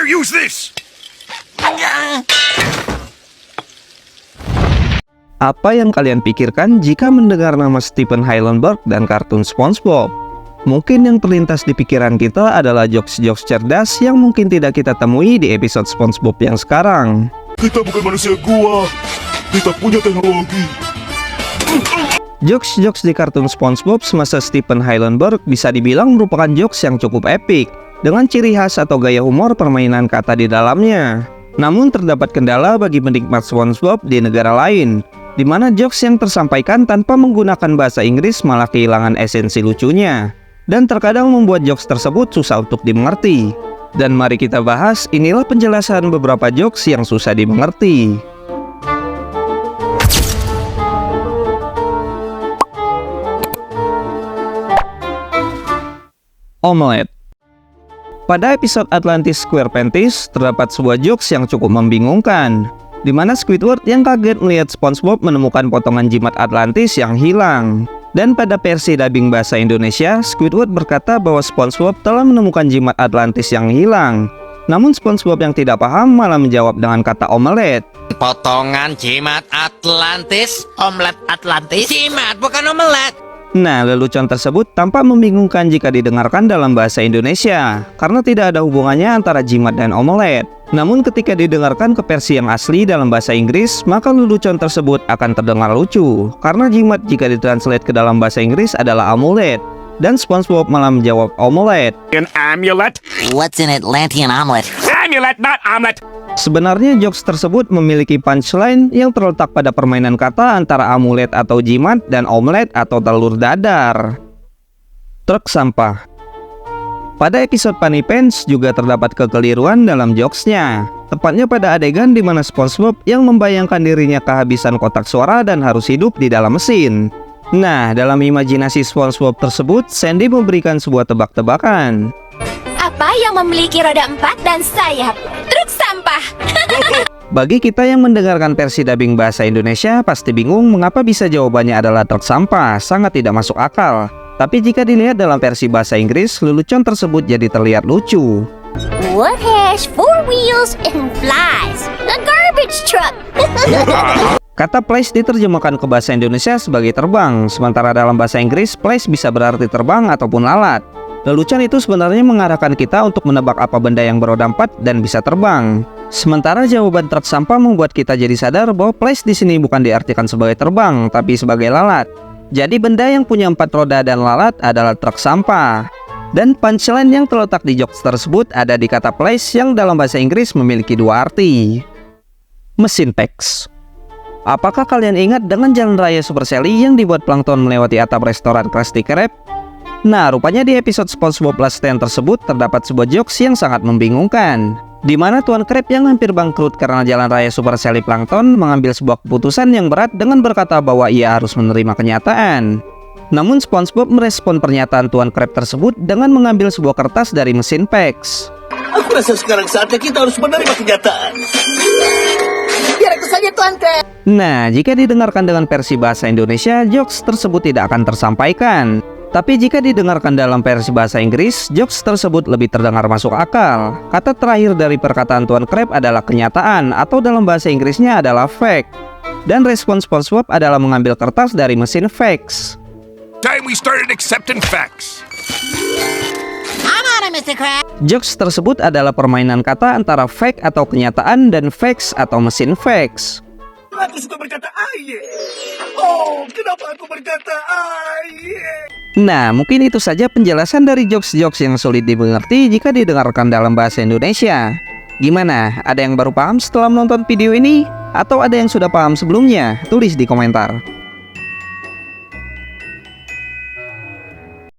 use this! Apa yang kalian pikirkan jika mendengar nama Stephen Hillenburg dan kartun SpongeBob? Mungkin yang terlintas di pikiran kita adalah jokes-jokes cerdas yang mungkin tidak kita temui di episode SpongeBob yang sekarang. Kita bukan manusia gua. Kita punya teknologi. Jokes-jokes di kartun SpongeBob semasa Stephen Hillenburg bisa dibilang merupakan jokes yang cukup epik, dengan ciri khas atau gaya humor permainan kata di dalamnya. Namun terdapat kendala bagi penikmat SpongeBob di negara lain, di mana jokes yang tersampaikan tanpa menggunakan bahasa Inggris malah kehilangan esensi lucunya, dan terkadang membuat jokes tersebut susah untuk dimengerti. Dan mari kita bahas, inilah penjelasan beberapa jokes yang susah dimengerti. Omelet. Pada episode Atlantis SquarePants, terdapat sebuah jokes yang cukup membingungkan, di mana Squidward yang kaget melihat SpongeBob menemukan potongan jimat Atlantis yang hilang. Dan pada versi dubbing bahasa Indonesia, Squidward berkata bahwa SpongeBob telah menemukan jimat Atlantis yang hilang. Namun SpongeBob yang tidak paham malah menjawab dengan kata omelet. Potongan jimat Atlantis? Omelet Atlantis? Jimat, bukan omelet. Nah, lelucon tersebut tampak membingungkan jika didengarkan dalam bahasa Indonesia, karena tidak ada hubungannya antara jimat dan omelet. Namun ketika didengarkan ke versi yang asli dalam bahasa Inggris, maka lelucon tersebut akan terdengar lucu, karena jimat jika ditranslate ke dalam bahasa Inggris adalah amulet, dan SpongeBob malah menjawab omelet. An amulet? What's an Atlantean omelet? Amulet, not omelet. Sebenarnya jokes tersebut memiliki punchline yang terletak pada permainan kata antara amulet atau jimat dan omelet atau telur dadar. Truk sampah. Pada episode Funny Pants juga terdapat kekeliruan dalam jokesnya, tepatnya pada adegan di mana SpongeBob yang membayangkan dirinya kehabisan kotak suara dan harus hidup di dalam mesin. Nah, dalam imajinasi SpongeBob tersebut, Sandy memberikan sebuah tebak-tebakan. Apa yang memiliki roda 4 dan sayap? Truk sampah. Bagi kita yang mendengarkan versi dubbing bahasa Indonesia pasti bingung mengapa bisa jawabannya adalah truk sampah, sangat tidak masuk akal. Tapi jika dilihat dalam versi bahasa Inggris, lelucon tersebut jadi terlihat lucu. What has 4 wheels and flies? A garbage truck. Kata place diterjemahkan ke bahasa Indonesia sebagai terbang, sementara dalam bahasa Inggris place bisa berarti terbang ataupun lalat. Lelucon itu sebenarnya mengarahkan kita untuk menebak apa benda yang beroda 4 dan bisa terbang. Sementara jawaban truk sampah membuat kita jadi sadar bahwa place di sini bukan diartikan sebagai terbang, tapi sebagai lalat. Jadi benda yang punya 4 roda dan lalat adalah truk sampah. Dan punchline yang terletak di jokes tersebut ada di kata place yang dalam bahasa Inggris memiliki 2 arti. Mesin fax. Apakah kalian ingat dengan jalan raya Super Sally yang dibuat plankton melewati atap restoran Krusty Krab? Nah, rupanya di episode SpongeBob Last Stand tersebut terdapat sebuah jokes yang sangat membingungkan, di mana Tuan Krab yang hampir bangkrut karena jalan raya Super Sally Plankton mengambil sebuah keputusan yang berat dengan berkata bahwa ia harus menerima kenyataan. Namun SpongeBob merespon pernyataan Tuan Krab tersebut dengan mengambil sebuah kertas dari mesin fax. Aku rasa sekarang saatnya kita harus menerima kenyataan. Biar aku saja, Tuan Krab. Nah, jika didengarkan dengan versi bahasa Indonesia, jokes tersebut tidak akan tersampaikan. Tapi jika didengarkan dalam versi bahasa Inggris, jokes tersebut lebih terdengar masuk akal. Kata terakhir dari perkataan Tuan Krab adalah kenyataan, atau dalam bahasa Inggrisnya adalah fact. Dan respon SpongeBob adalah mengambil kertas dari mesin fax. Time we started accepting facts. I'm on it, Mr. Krab. Jokes tersebut adalah permainan kata antara fact atau kenyataan dan fax atau mesin fax. Aku suka berkata aye. Oh, kenapa aku berkata aye? Nah, mungkin itu saja penjelasan dari jokes-jokes yang sulit dimengerti jika didengarkan dalam bahasa Indonesia. Gimana? Ada yang baru paham setelah menonton video ini? Atau ada yang sudah paham sebelumnya? Tulis di komentar.